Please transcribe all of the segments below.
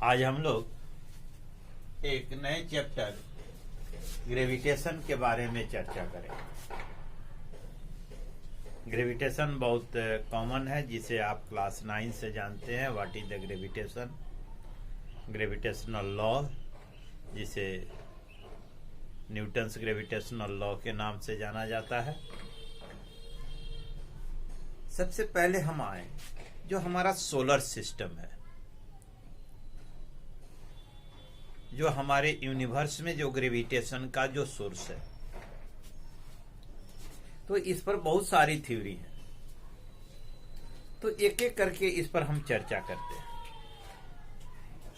आज हम लोग एक नए चैप्टर ग्रेविटेशन के बारे में चर्चा करें। ग्रेविटेशन बहुत कॉमन है, जिसे आप क्लास 9 से जानते हैं। What is the gravitation, gravitational law, जिसे न्यूटन्स ग्रेविटेशनल लॉ के नाम से जाना जाता है। सबसे पहले हम आए जो हमारा सोलर सिस्टम है, जो हमारे यूनिवर्स में जो ग्रेविटेशन का जो सोर्स है। तो इस पर बहुत सारी थ्योरी है, तो एक एक करके इस पर हम चर्चा करते हैं।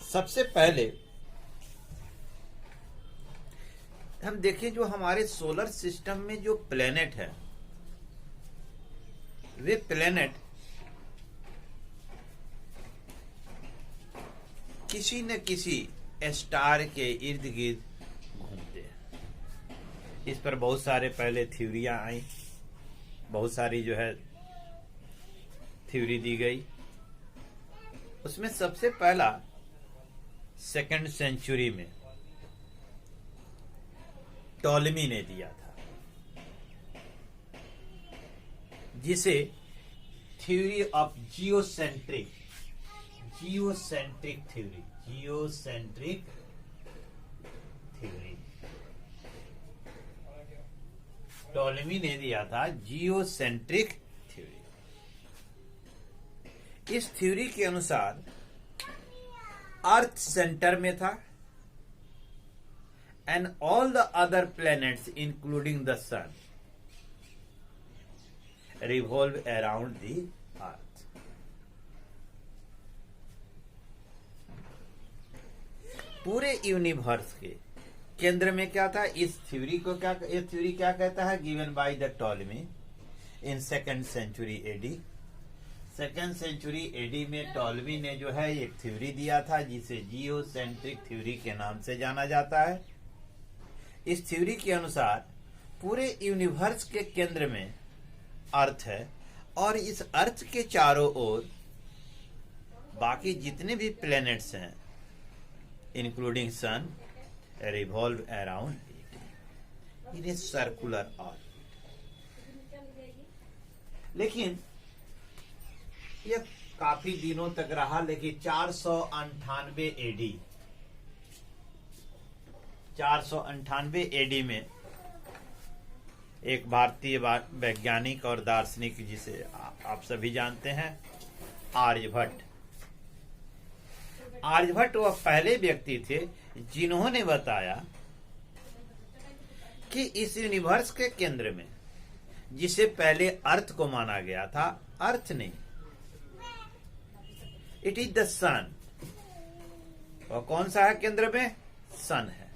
सबसे पहले हम देखें जो हमारे सोलर सिस्टम में जो प्लेनेट है, वे प्लेनेट किसी न किसी स्टार के इर्द गिर्द घूमते हैं। इस पर बहुत सारे पहले थ्योरियां आई, बहुत सारी जो है थ्योरी दी गई। उसमें सबसे पहला सेकंड सेंचुरी में टॉलेमी ने दिया था, जिसे theory of geocentric theory Ptolemy ने दिया था, जियोसेंट्रिक थ्योरी। इस थ्योरी के अनुसार अर्थ सेंटर में था and all the other planets including the sun revolve around the earth. पूरे यूनिवर्स के केंद्र में क्या था? इस थ्योरी को क्या, ये थ्योरी क्या कहता है? Given by the Ptolemy in second century AD. Second century AD में टॉलेमी ने जो है एक थ्योरी दिया था, जिसे जियोसेंट्रिक थ्योरी के नाम से जाना जाता है। इस थ्योरी के अनुसार पूरे यूनिवर्स के केंद्र में अर्थ है, और इस अर्थ के चारों ओर बाकी जितने भी प्लैनेट्स हैं including sun revolve around it in a circular orbit. लेकिन यह काफी दिनों तक रहा, लेकिन 498 एडी में एक भारतीय वैज्ञानिक और दार्शनिक, जिसे आप सभी जानते हैं, आर्यभट्ट वह पहले व्यक्ति थे जिन्होंने बताया कि इस यूनिवर्स के केंद्र में, जिसे पहले अर्थ को माना गया था, अर्थ नहीं, इट इज द सन। और कौन सा है केंद्र में? सन है।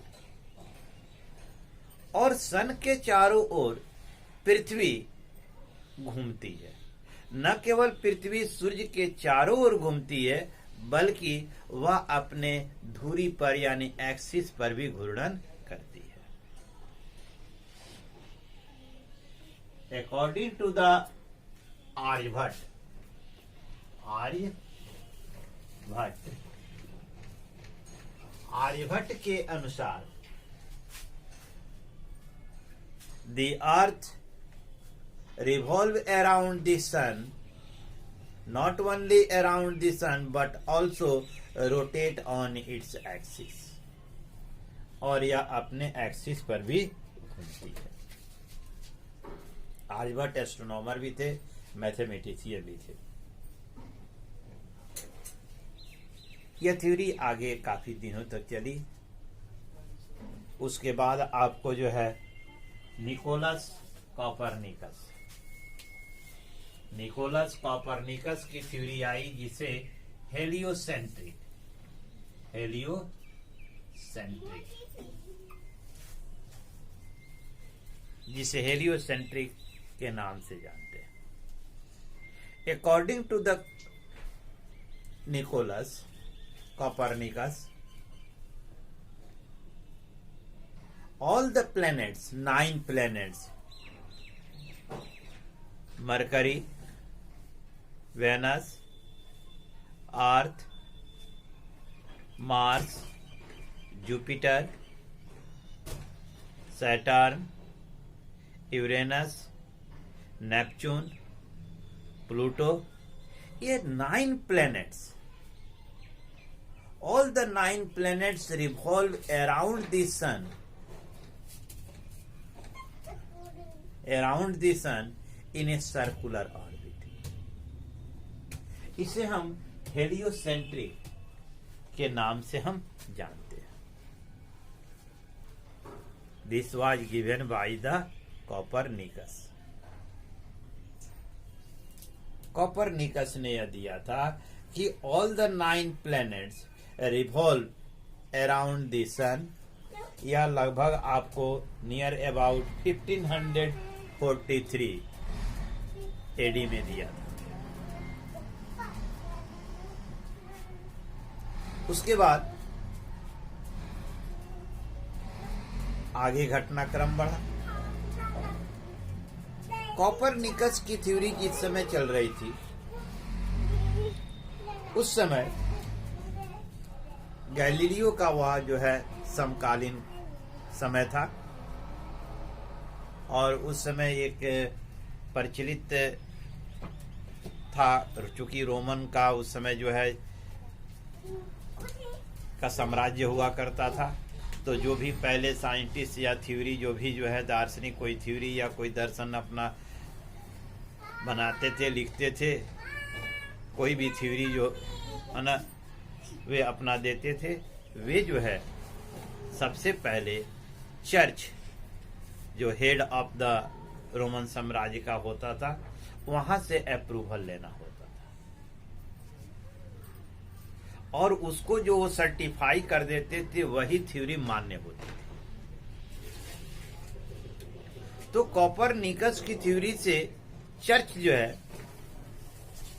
और सन के चारों ओर पृथ्वी घूमती है। न केवल पृथ्वी सूर्य के चारों ओर घूमती है, बल्कि वह अपने धुरी पर यानी एक्सिस पर भी घूर्णन करती है। अकॉर्डिंग टू द आर्यभट्ट के अनुसार the earth revolve around the sun, not only around the sun but also rotate on its axis, और यह अपने एक्सिस पर भी घूमती है। आर्यभट्ट एस्ट्रोनॉमर भी थे, मैथमेटिशियन भी थे। यह थ्योरी आगे काफी दिनों तक चली। उसके बाद आपको जो है निकोलस कॉपरनिकस की थ्योरी आई, जिसे हेलियोसेंट्रिक के नाम से जानते हैं। According to the Nicolas Copernicus, all the planets, 9 planets, Mercury, Venus, Earth, Mars, Jupiter, Saturn, Uranus, Neptune, Pluto, ये 9 planets. All the 9 planets revolve around the sun. Around the sun in a circular orbit. इसे हम heliocentric के नाम से हम जानते हैं. This was given by the Copernicus. Copernicus ने यह दिया था कि all the 9 planets revolve around the sun. यह लगभग आपको नियर अबाउट 1543 एडी में दिया था. उसके बाद आगे घटनाक्रम बढ़ा. कॉपरनिकस की थ्योरी जिस समय चल रही थी उस समय गैलीलियो का वह जो है समकालीन समय था और उस समय एक प्रचलित था, चूंकि रोमन का उस समय जो है का साम्राज्य हुआ करता था. तो जो भी पहले साइंटिस्ट या थ्योरी जो भी जो है दार्शनिक कोई थ्योरी या कोई दर्शन अपना बनाते थे, लिखते थे, कोई भी थ्योरी जो है ना वे अपना देते थे, वे जो है सबसे पहले चर्च जो हेड ऑफ द रोमन साम्राज्य का होता था वहां से अप्रूवल लेना होता था और उसको जो वो सर्टिफाई कर देते थे वही थ्योरी मान्य होती थी. तो कॉपरनिकस की थ्योरी से चर्च जो है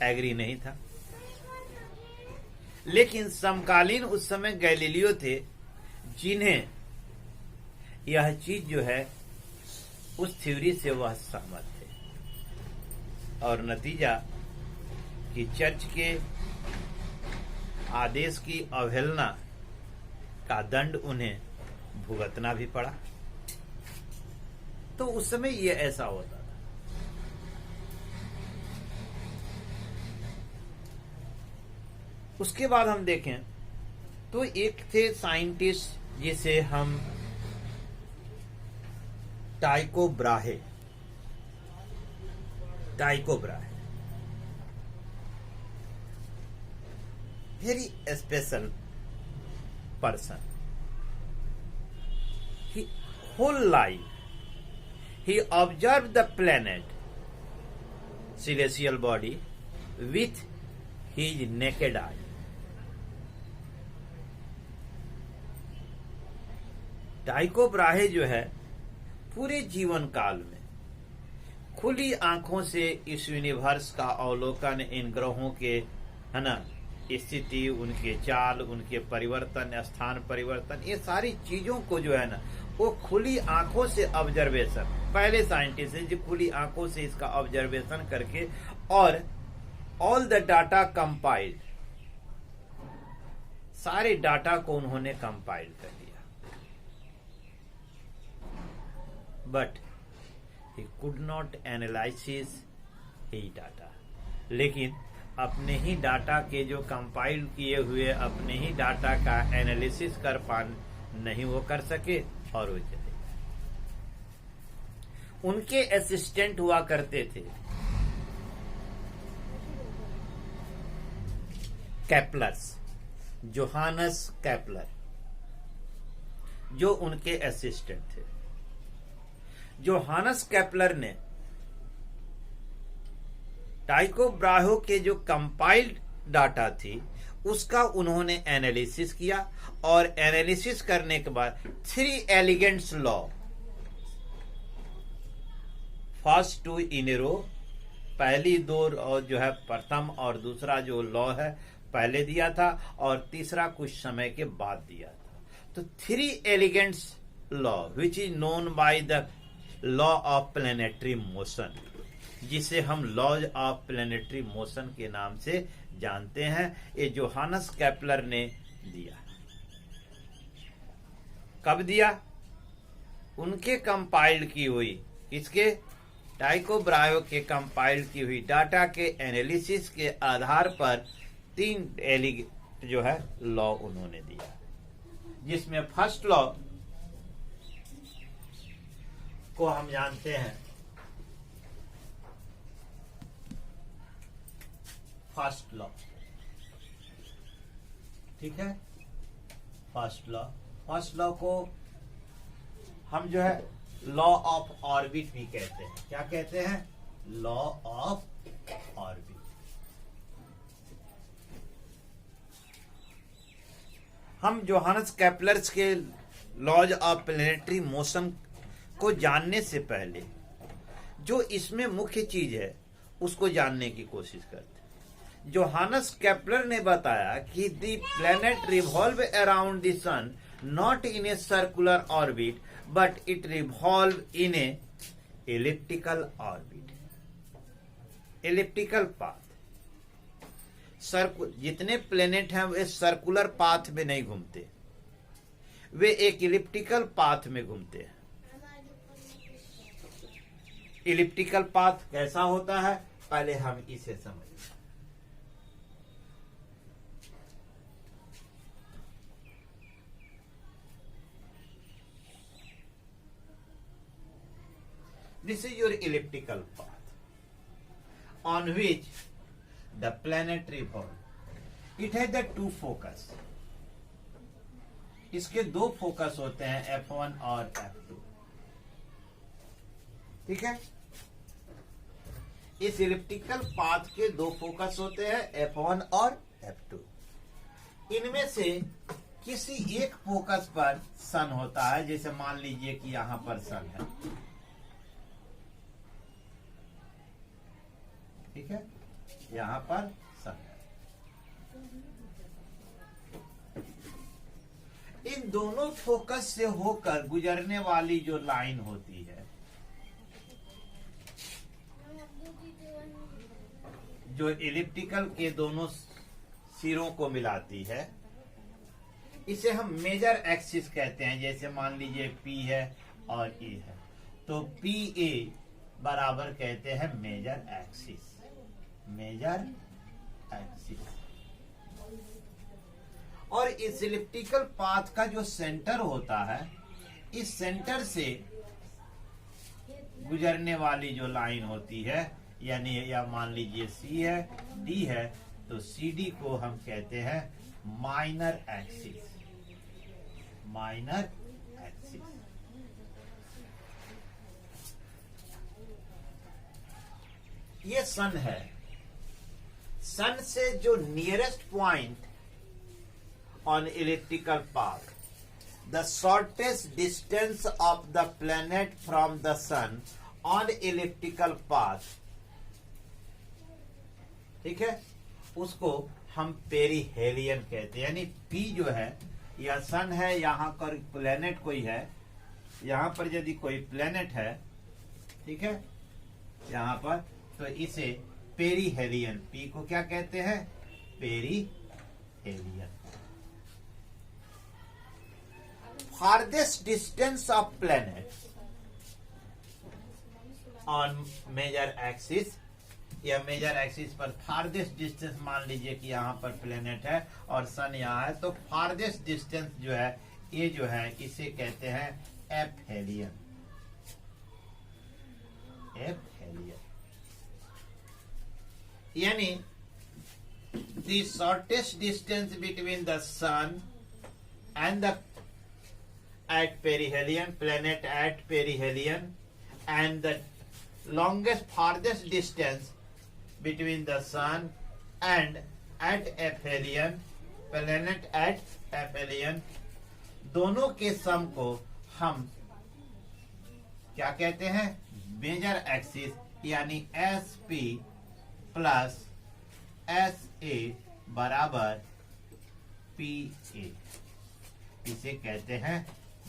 एग्री नहीं था, लेकिन समकालीन उस समय गैलीलियो थे जिन्हें यह चीज जो है उस थ्योरी से वह सहमत थे और नतीजा कि चर्च के आदेश की अवहेलना का दंड उन्हें भुगतना भी पड़ा. तो उस समय ये ऐसा होता था. उसके बाद हम देखें तो एक थे साइंटिस्ट जिसे हम टाइको Brahe very special person. He whole life he observed the planet, celestial body with his naked eye. टाइको Brahe जो है पूरे जीवन काल में खुली आंखों से इस यूनिवर्स का अवलोकन, इन ग्रहों के है ना स्थिति, उनके चाल, उनके परिवर्तन, स्थान परिवर्तन, ये सारी चीजों को जो है ना वो खुली आंखों से ऑब्जर्वेशन, पहले साइंटिस्ट है जो खुली आंखों से इसका ऑब्जर्वेशन करके और ऑल द डाटा कंपाइल्ड, सारे डाटा को उन्होंने कंपाइल कर लिया. But he could not analyze he data, लेकिन अपने ही डाटा के जो कंपाइल किए हुए अपने ही डाटा का एनालिसिस कर नहीं वो कर सके और वो चले गए. उनके असिस्टेंट हुआ करते थे केपलर्स, जोहानस केपलर, जो उनके असिस्टेंट थे. जोहानस केपलर ने टाइको ब्राहे के जो कंपाइल्ड डाटा थी उसका उन्होंने एनालिसिस किया और एनालिसिस करने के बाद 3 एलिगेंट्स लॉ, फर्स्ट 2 इन ए रो, पहली 2 जो है प्रथम और दूसरा जो लॉ है पहले दिया था और तीसरा कुछ समय के बाद दिया था. तो 3 elegants law which is known by the law of planetary motion, जिसे हम लॉ ऑफ प्लैनेटरी मोशन के नाम से जानते हैं, ये जोहानस केपलर ने दिया. कब दिया? उनके कंपाइल्ड की हुई, किसके? टाइको ब्रायो के कंपाइल्ड की हुई डाटा के एनालिसिस के आधार पर 3 जो है लॉ उन्होंने दिया, जिसमें फर्स्ट लॉ को हम जानते हैं, फर्स्ट लॉ, ठीक है। फर्स्ट लॉ को हम जो है लॉ ऑफ ऑर्बिट भी कहते हैं। क्या कहते हैं? Law of orbit. हम जोहानस केपलर्स के लॉज ऑफ प्लेनेटरी मोशन को जानने से पहले जो इसमें मुख्य चीज है उसको जानने की कोशिश करते हैं। जोहानस केपलर ने बताया कि the planet revolve around the sun not in a circular orbit but it revolve in a elliptical orbit, elliptical path. जितने प्लेनेट हैं वे सर्कुलर पाथ में नहीं घूमते, वे एक इलिप्टिकल पाथ में घूमते हैं। इलिप्टिकल पाथ कैसा होता है, पहले हम इसे समझें। This is your elliptical path on which the planet revolves. It has the 2 focus. इसके 2 फोकस होते हैं, F1 और F2, ठीक है। इस इलिप्टिकल पाथ के 2 फोकस होते हैं, F1 और F2। इनमें से किसी एक फोकस पर सन होता है, जैसे मान लीजिए कि यहां पर सन है, ठीक है, यहां पर सन है। इन दोनों फोकस से होकर गुजरने वाली जो लाइन होती है, जो एलिप्टिकल के दोनों सिरों को मिलाती है, इसे हम मेजर एक्सिस कहते हैं। जैसे मान लीजिए P है और E है, तो PA बराबर कहते हैं मेजर एक्सिस, मेजर एक्सिस। और इस इलिप्टिकल पाथ का जो सेंटर होता है, इस सेंटर से गुजरने वाली जो लाइन होती है, यानी या मान लीजिए C है, D है, तो CD को हम कहते हैं माइनर एक्सिस, माइनर एक्सिस। ये सन है। सन से जो nearest point on elliptical path, the shortest distance of the planet from the sun on elliptical path, ठीक है, उसको हम पेरीहेलियन कहते हैं। यानी P जो है, यह सन है, यहां पर प्लेनेट कोई है, यहां पर यदि कोई प्लेनेट है, ठीक है, यहां पर, तो इसे पेरीहेलियन, P को क्या कहते हैं? Perihelion. Farthest distance of planet on major axis, या मेजर एक्सिस पर फारदेस्ट डिस्टेंस, मान लीजिए कि यहां पर प्लेनेट है और सन यहां है, तो फारदेस्ट डिस्टेंस जो है, ये जो है, इसे कहते हैं एपहेलियन, एपहेलियन। यानी the shortest distance between the sun and the at perihelion, planet at perihelion, and the longest farthest distance between the sun and at aphelion, planet at aphelion, दोनों के सम को हम क्या कहते हैं? मेजर एक्सिस, यानी SP plus SA बराबर PA, इसे कहते हैं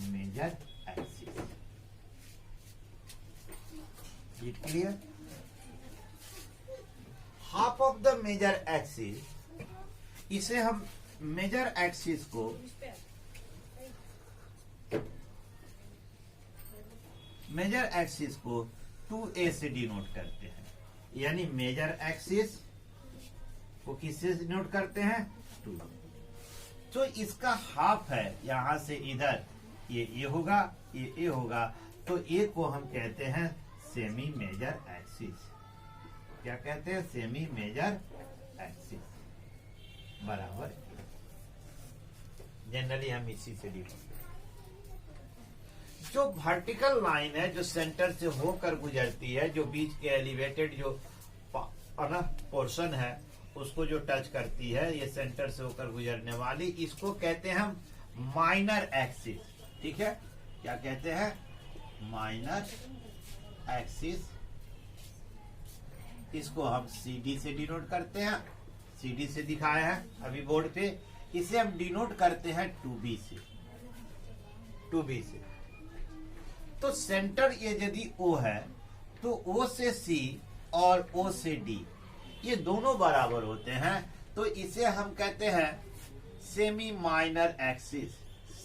major axis. It clear? Half of the major axis, इसे हम मेजर एक्सिस को मेजर एक्सिस को 2a से डिनोट करते हैं, यानी मेजर एक्सिस को किससे डिनोट करते हैं? 2। तो इसका हाफ है, यहां से इधर ये ए होगा, ये ए होगा, तो ए को हम कहते हैं सेमी मेजर एक्सिस। क्या कहते हैं? सेमी मेजर एक्सिस बराबर जनरली हम इसी से डिनोट करते हैं। जो वर्टिकल लाइन है जो सेंटर से होकर गुजरती है, जो बीच के एलिवेटेड जो पोर्शन है उसको जो टच करती है, ये सेंटर से होकर गुजरने वाली, इसको कहते हैं हम माइनर एक्सिस। ठीक है, क्या कहते हैं? Minor axis. इसको हम CD से डिनोट करते हैं, CD से दिखाए हैं अभी बोर्ड पे। इसे हम डिनोट करते हैं 2B से, 2B से। तो सेंटर ये यदि O है तो O से C और O से D ये दोनों बराबर होते हैं, तो इसे हम कहते हैं semi minor axis.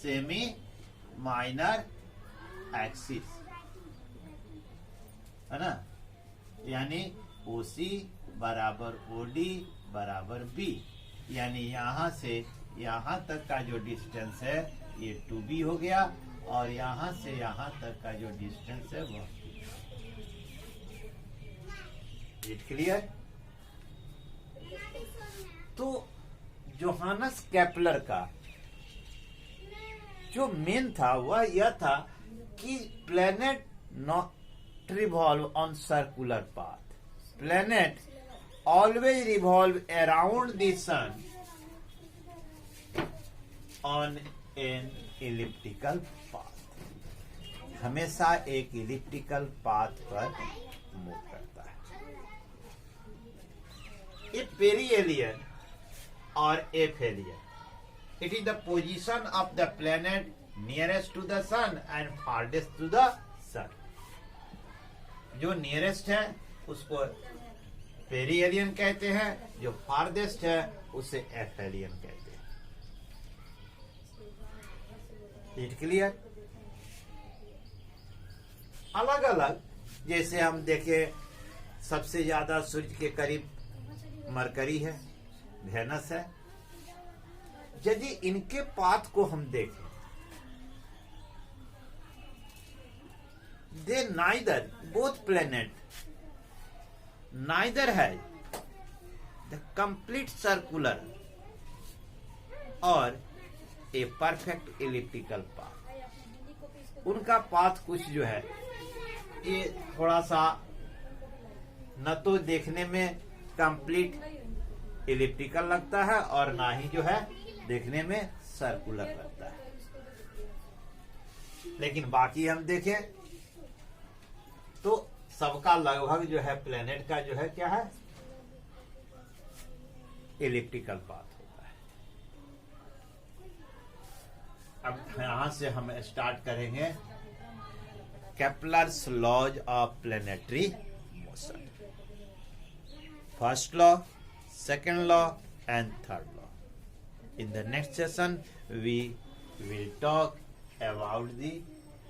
Semi minor axis है ना, यानी OC बराबर OD बराबर B, यानी यहां से यहां तक का जो डिस्टेंस है ये 2B हो गया, और यहां से यहां तक का जो डिस्टेंस है वो। It clear? तो जोहानस केपलर का जो मेन था वह यह था कि planet not revolve on circular path, planet always revolve around the sun on an elliptical path, हमेशा एक इलिप्टिकल पाथ पर मूव करता है। A perihelion or aphelion, it is the position of the planet nearest to the sun and farthest to the sun. जो nearest है उसको perihelion कहते हैं, जो फारदेस्ट है उसे एफेलियन कहते हैं। It clear? अलग अलग, जैसे हम देखें सबसे ज्यादा सूर्य के करीब मरकरी है, वेनस है। यदि इनके पाथ को हम देखें, दे नाइदर, बोथ प्लेनेट नाइदर है द कंप्लीट सर्कुलर और ए परफेक्ट इलिप्टिकल पाथ। उनका पाथ कुछ जो है ये थोड़ा सा न तो देखने में कंप्लीट इलिप्टिकल लगता है और ना ही जो है देखने में सर्कुलर लगता है। लेकिन बाकी हम देखें तो सबका लगभग जो है प्लेनेट का जो है क्या है, इलिप्टिकल पाथ होता है। अब यहां से हम स्टार्ट करेंगे Kepler's laws of planetary motion. First law, second law and third law. In the next session we will talk about the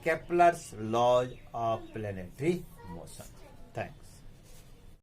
Kepler's laws of planetary motion.